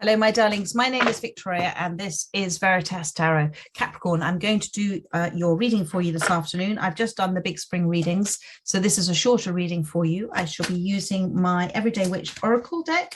Hello, my darlings. My name is Victoria, and this is Veritas Tarot. Capricorn, I'm going to do your reading for you this afternoon. I've just done the big spring readings, so this is a shorter reading for you. I shall be using my Everyday Witch Oracle deck,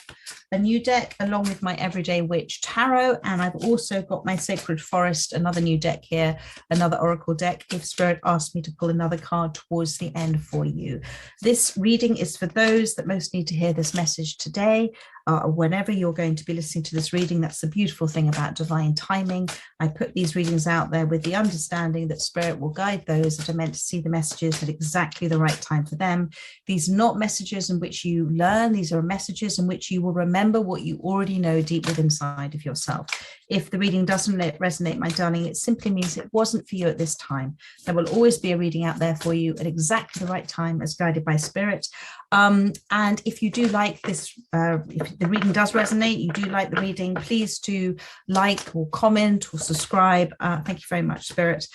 a new deck, along with my Everyday Witch Tarot, and I've also got my Sacred Forest, another new deck here, another Oracle deck, if Spirit asks me to pull another card towards the end for you. This reading is for those that most need to hear this message today. Whenever you're going to be listening to this reading, that's the beautiful thing about divine timing. I put these readings out there with the understanding that Spirit will guide those that are meant to see the messages at exactly the right time for them. These are not messages in which you learn. These are messages in which you will remember what you already know deep within inside of yourself. If the reading doesn't resonate, my darling, it simply means it wasn't for you at this time. There will always be a reading out there for you at exactly the right time as guided by Spirit. And if you do like this, if the reading does resonate, you do like the reading, please do like or comment or subscribe. Thank you very much, Spirit,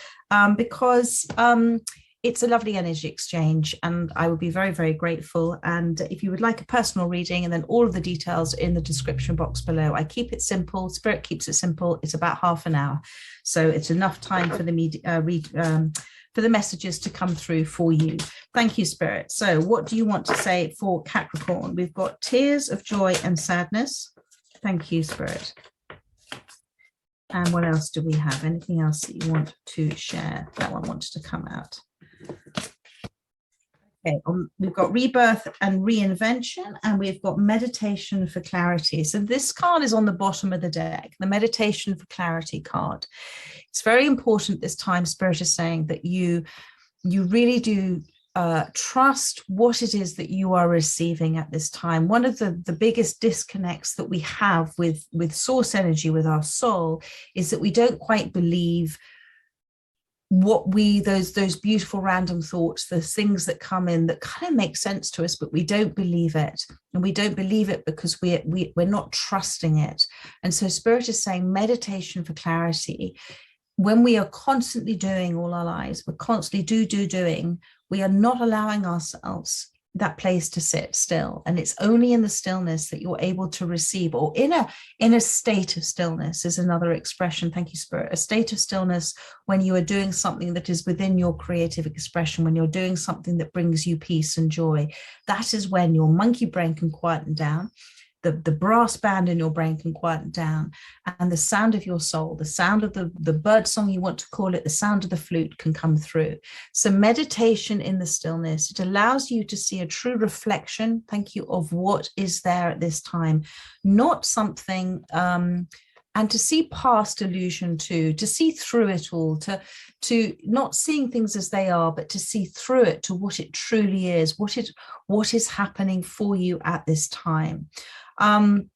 because it's a lovely energy exchange and I would be very, very grateful. And if you would like a personal reading, and then all of the details in the description box below. I keep it simple. Spirit keeps it simple. It's about half an hour. So it's enough time for the for the messages to come through for you. Thank you, Spirit. So what do you want to say for Capricorn? We've got tears of joy and sadness. Thank you, Spirit. And what else do we have? Anything else that you want to share? That one wants to come out. Okay, we've got rebirth and reinvention, and we've got meditation for clarity. So this card is on the bottom of the deck, the meditation for clarity card. It's very important this time, Spirit is saying that you really do trust what it is that you are receiving at this time. One of the biggest disconnects that we have with source energy, with our soul, is that we don't quite believe what those beautiful random thoughts, those things that come in that kind of make sense to us, but we don't believe it. And we don't believe it because we're not trusting it. And so Spirit is saying meditation for clarity. When we are constantly doing all our lives, we're constantly doing, we are not allowing ourselves that place to sit still. And it's only in the stillness that you're able to receive, or in a state of stillness is another expression. Thank you, Spirit. A state of stillness when you are doing something that is within your creative expression, when you're doing something that brings you peace and joy. That is when your monkey brain can quieten down. The brass band in your brain can quieten down, and the sound of your soul, the sound of the bird song you want to call it, the sound of the flute can come through. So meditation in the stillness, it allows you to see a true reflection, thank you, of what is there at this time, not something, and to see past illusion too, to see through it all, to not seeing things as they are, but to see through it to what it truly is, what is happening for you at this time. And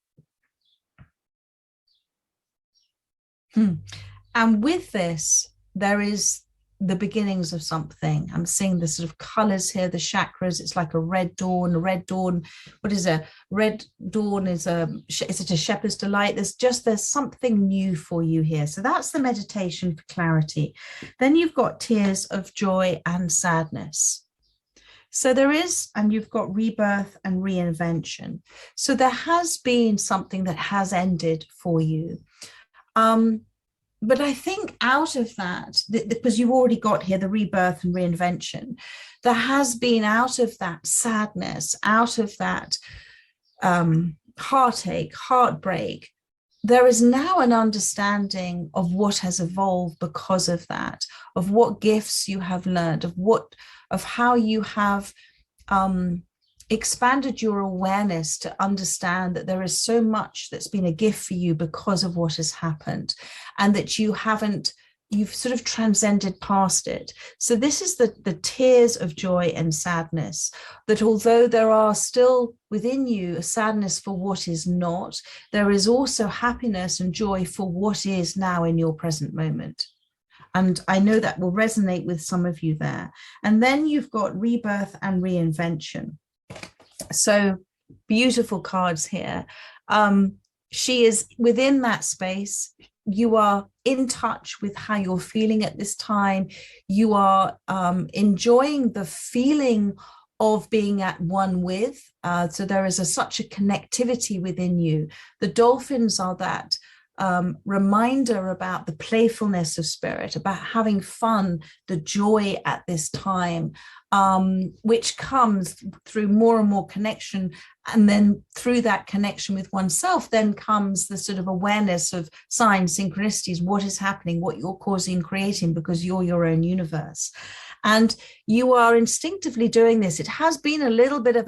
with this, there is the beginnings of something. I'm seeing the sort of colors here, the chakras. It's like a red dawn. What is a red dawn? Is it a shepherd's delight? There's something new for you here. So that's the meditation for clarity. Then you've got tears of joy and sadness. So there is, and you've got rebirth and reinvention. So there has been something that has ended for you. But I think out of that, because you've already got here the rebirth and reinvention, there has been, out of that sadness, out of that heartache, heartbreak, there is now an understanding of what has evolved because of that, of what gifts you have learned, of how you have expanded your awareness to understand that there is so much that's been a gift for you because of what has happened, and that you've sort of transcended past it. So this is the tears of joy and sadness, that although there are still within you a sadness for what is not, there is also happiness and joy for what is now in your present moment. And I know that will resonate with some of you there. And then you've got rebirth and reinvention. So beautiful cards here. She is within that space. You are in touch with how you're feeling at this time. You are enjoying the feeling of being at one with. So there is such a connectivity within you. The dolphins are that reminder about the playfulness of spirit, about having fun, the joy at this time, which comes through more and more connection. And then through that connection with oneself, then comes the sort of awareness of signs, synchronicities, what is happening, what you're causing, creating, because you're your own universe. And you are instinctively doing this. It has been a little bit of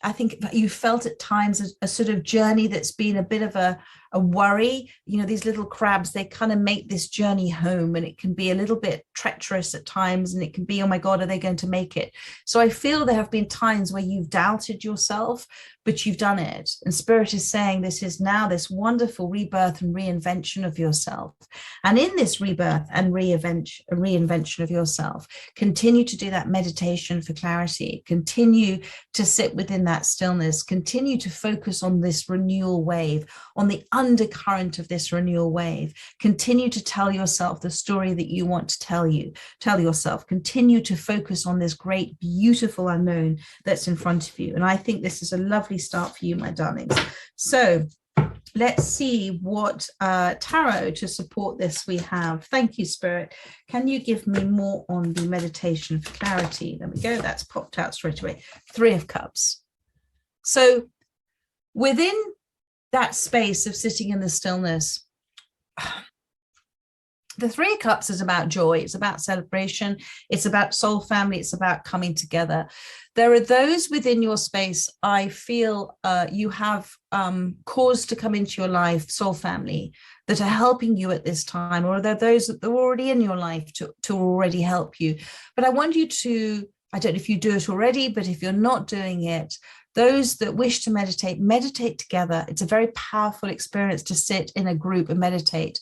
I think you felt at times a sort of journey that's been a bit of a worry. You know, these little crabs, they kind of make this journey home, and it can be a little bit treacherous at times, and it can be, oh my God, are they going to make it? So I feel there have been times where you've doubted yourself, but you've done it. And Spirit is saying this is now this wonderful rebirth and reinvention of yourself. And in this rebirth and reinvention of yourself, continue to do that meditation for clarity, continue to sit within that stillness, continue to focus on this renewal wave, on the undercurrent of this renewal wave. Continue to tell yourself the story that you want to tell yourself. Continue to focus on this great, beautiful unknown that's in front of you. And I think this is a lovely start for you, my darlings. So let's see what tarot to support this we have. Thank you, Spirit. Can you give me more on the meditation for clarity? There we go. That's popped out straight away. 3 of Cups. So within that space of sitting in the stillness, the 3 of Cups is about joy. It's about celebration. It's about soul family. It's about coming together. There are those within your space, I feel you have cause to come into your life, soul family, that are helping you at this time, or are there those that are already in your life to already help you? But I want you to, I don't know if you do it already, but if you're not doing it, those that wish to meditate together. It's a very powerful experience to sit in a group and meditate.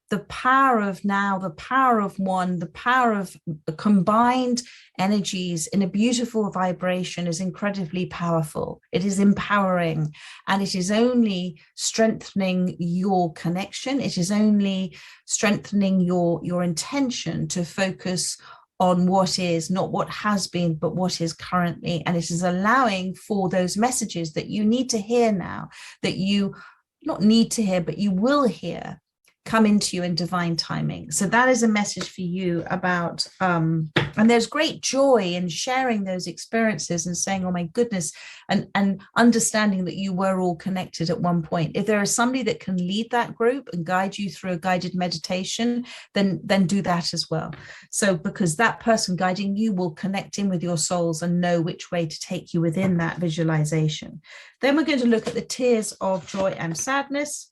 The power of now, the power of one, the power of combined energies in a beautiful vibration is incredibly powerful. It is empowering, and it is only strengthening your connection. It is only strengthening your intention to focus on what is, not what has been, but what is currently. And it is allowing for those messages that you need to hear now, that you not need to hear, but you will hear, come into you in divine timing. So that is a message for you about, and there's great joy in sharing those experiences and saying, oh my goodness, and understanding that you were all connected at one point. If there is somebody that can lead that group and guide you through a guided meditation, then do that as well. So because that person guiding you will connect in with your souls and know which way to take you within that visualization. Then we're going to look at the tears of joy and sadness.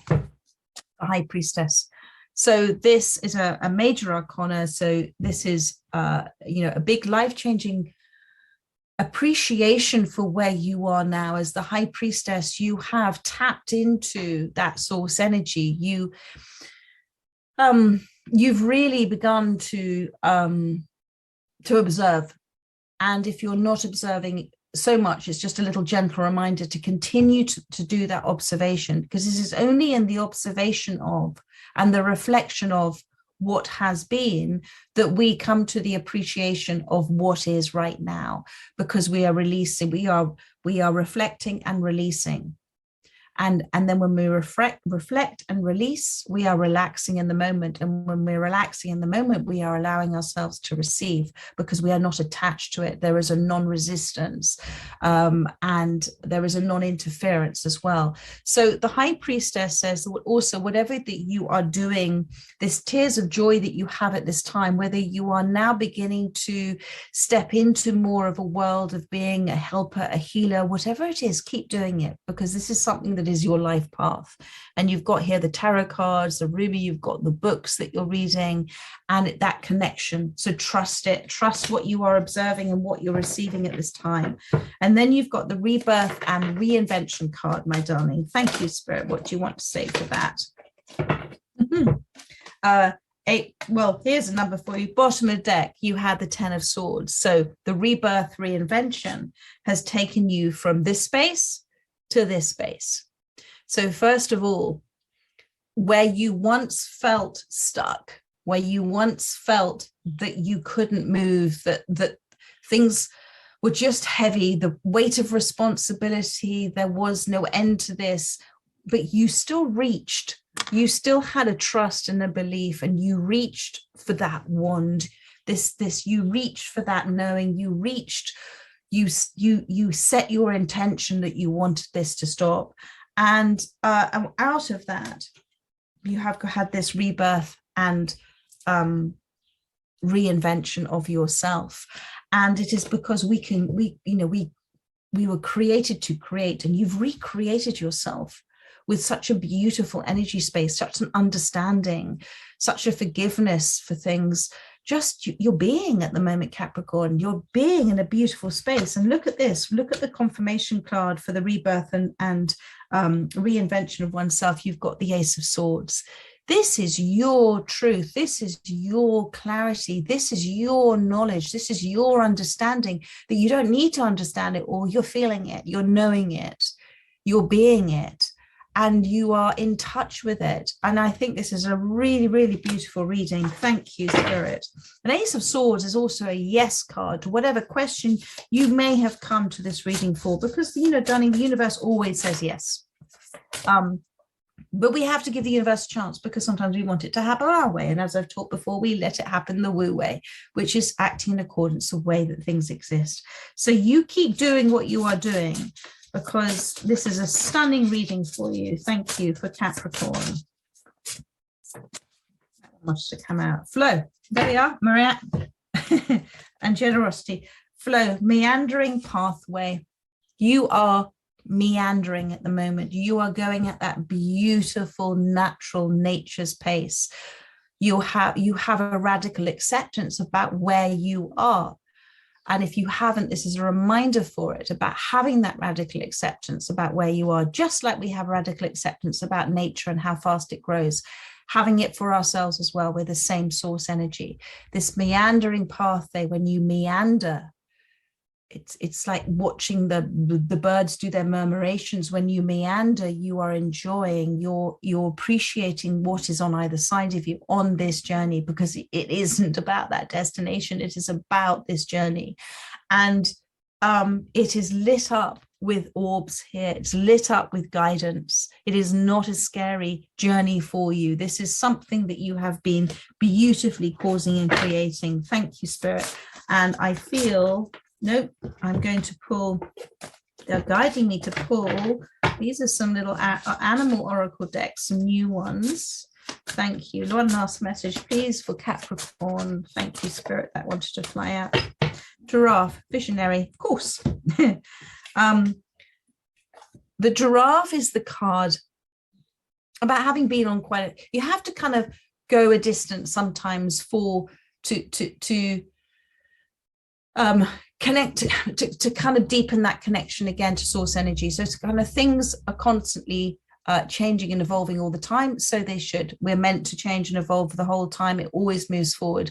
The High Priestess. So this is a major arcana. So this is a big life-changing appreciation for where you are now as the High Priestess. You have tapped into that source energy. You've really begun to observe. And if you're not observing so much, it's just a little gentle reminder to continue to do that observation, because this is only in the observation of and the reflection of what has been that we come to the appreciation of what is right now, because we are releasing, we are reflecting and releasing. And then when we reflect and release, we are relaxing in the moment. And when we're relaxing in the moment, we are allowing ourselves to receive, because we are not attached to it. There is a non-resistance, and there is a non-interference as well. So the High Priestess says that also, whatever that you are doing, this tears of joy that you have at this time, whether you are now beginning to step into more of a world of being a helper, a healer, whatever it is, keep doing it, because this is something that is your life path. And you've got here the tarot cards, the ruby, you've got the books that you're reading, and that connection. So trust it, trust what you are observing and what you're receiving at this time. And then you've got the rebirth and reinvention card, my darling. Thank you, Spirit. What do you want to say for that? Well, here's a number for you. Bottom of the deck, you had the 10 of Swords. So the rebirth reinvention has taken you from this space to this space. So first of all, where you once felt stuck, where you once felt that you couldn't move, that things were just heavy, the weight of responsibility, there was no end to this, but you still reached, you still had a trust and a belief, and you reached for that wand, you reached for that knowing, you reached, you set your intention that you wanted this to stop. And out of that, you have had this rebirth and reinvention of yourself. And it is because we were created to create, and you've recreated yourself with such a beautiful energy space, such an understanding, such a forgiveness for things. Just you're being at the moment, Capricorn, you're being in a beautiful space. And look at this, look at the confirmation card for the rebirth and reinvention of oneself. You've got the Ace of Swords. This is your truth. This is your clarity. This is your knowledge. This is your understanding, that you don't need to understand it all. You're feeling it. You're knowing it. You're being it. And you are in touch with it. And I think this is a really, really beautiful reading. Thank you, Spirit. An Ace of Swords is also a yes card to whatever question you may have come to this reading for, because, Dunning, the universe always says yes. But we have to give the universe a chance, because sometimes we want it to happen our way. And as I've talked before, we let it happen the woo way, which is acting in accordance with the way that things exist. So you keep doing what you are doing, because this is a stunning reading for you. Thank you for Capricorn. That wants to come out. Flow. There we are. Maria and generosity. Flow. Meandering pathway. You are meandering at the moment. You are going at that beautiful natural nature's pace. You have a radical acceptance about where you are. And if you haven't, this is a reminder for it about having that radical acceptance about where you are, just like we have radical acceptance about nature and how fast it grows, having it for ourselves as well. We're the same source energy. This meandering pathway, when you meander, it's like watching the birds do their murmurations. When you meander, you are enjoying, you're appreciating what is on either side of you on this journey, because it isn't about that destination. It is about this journey. And it is lit up with orbs here. It's lit up with guidance. It is not a scary journey for you. This is something that you have been beautifully causing and creating. Thank you, Spirit. And I feel... Nope, I'm going to pull, they're guiding me to pull. These are some little animal oracle decks, some new ones. Thank you. One last message, please, for Capricorn. Thank you, Spirit, that wanted to fly out. Giraffe, visionary, of course. The giraffe is the card about having been on you have to kind of go a distance sometimes to connect, to kind of deepen that connection again to source energy. So it's kind of, things are constantly changing and evolving all the time. So they should. We're meant to change and evolve the whole time. It always moves forward.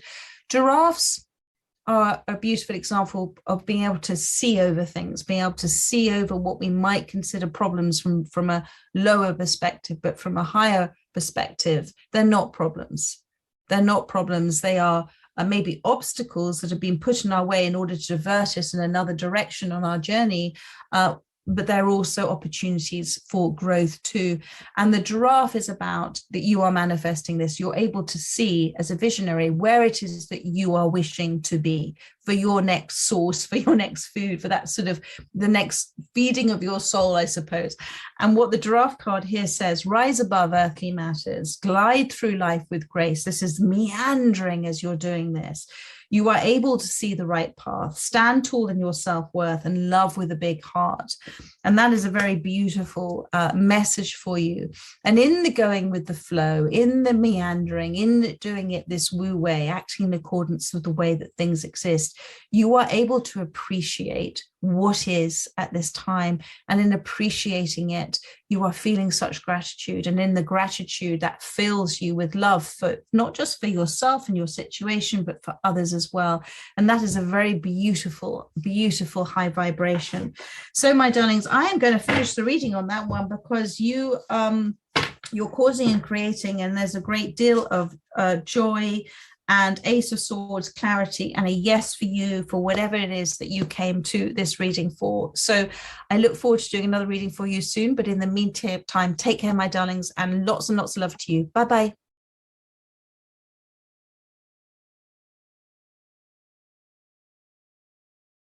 Giraffes are a beautiful example of being able to see over things, being able to see over what we might consider problems from a lower perspective, but from a higher perspective, they're not problems. They're not problems. They are maybe obstacles that have been put in our way in order to divert us in another direction on our journey, but they're also opportunities for growth too. And the giraffe is about that you are manifesting this. You're able to see as a visionary where it is that you are wishing to be for your next source, for your next food, for that sort of the next feeding of your soul, I suppose. And what the giraffe card here says, rise above earthly matters, glide through life with grace. This is meandering as you're doing this. You are able to see the right path, stand tall in your self-worth, and love with a big heart. And that is a very beautiful message for you. And in the going with the flow, in the meandering, in doing it this woo way, acting in accordance with the way that things exist, you are able to appreciate what is at this time. And in appreciating it, you are feeling such gratitude. And in the gratitude, that fills you with love for not just for yourself and your situation, but for others as well. And that is a very beautiful, beautiful high vibration. So my darlings, I am going to finish the reading on that one, because you're causing and creating, and there's a great deal of joy and Ace of Swords, clarity, and a yes for you for whatever it is that you came to this reading for. So I look forward to doing another reading for you soon. But in the meantime, take care, my darlings, and lots of love to you. Bye-bye.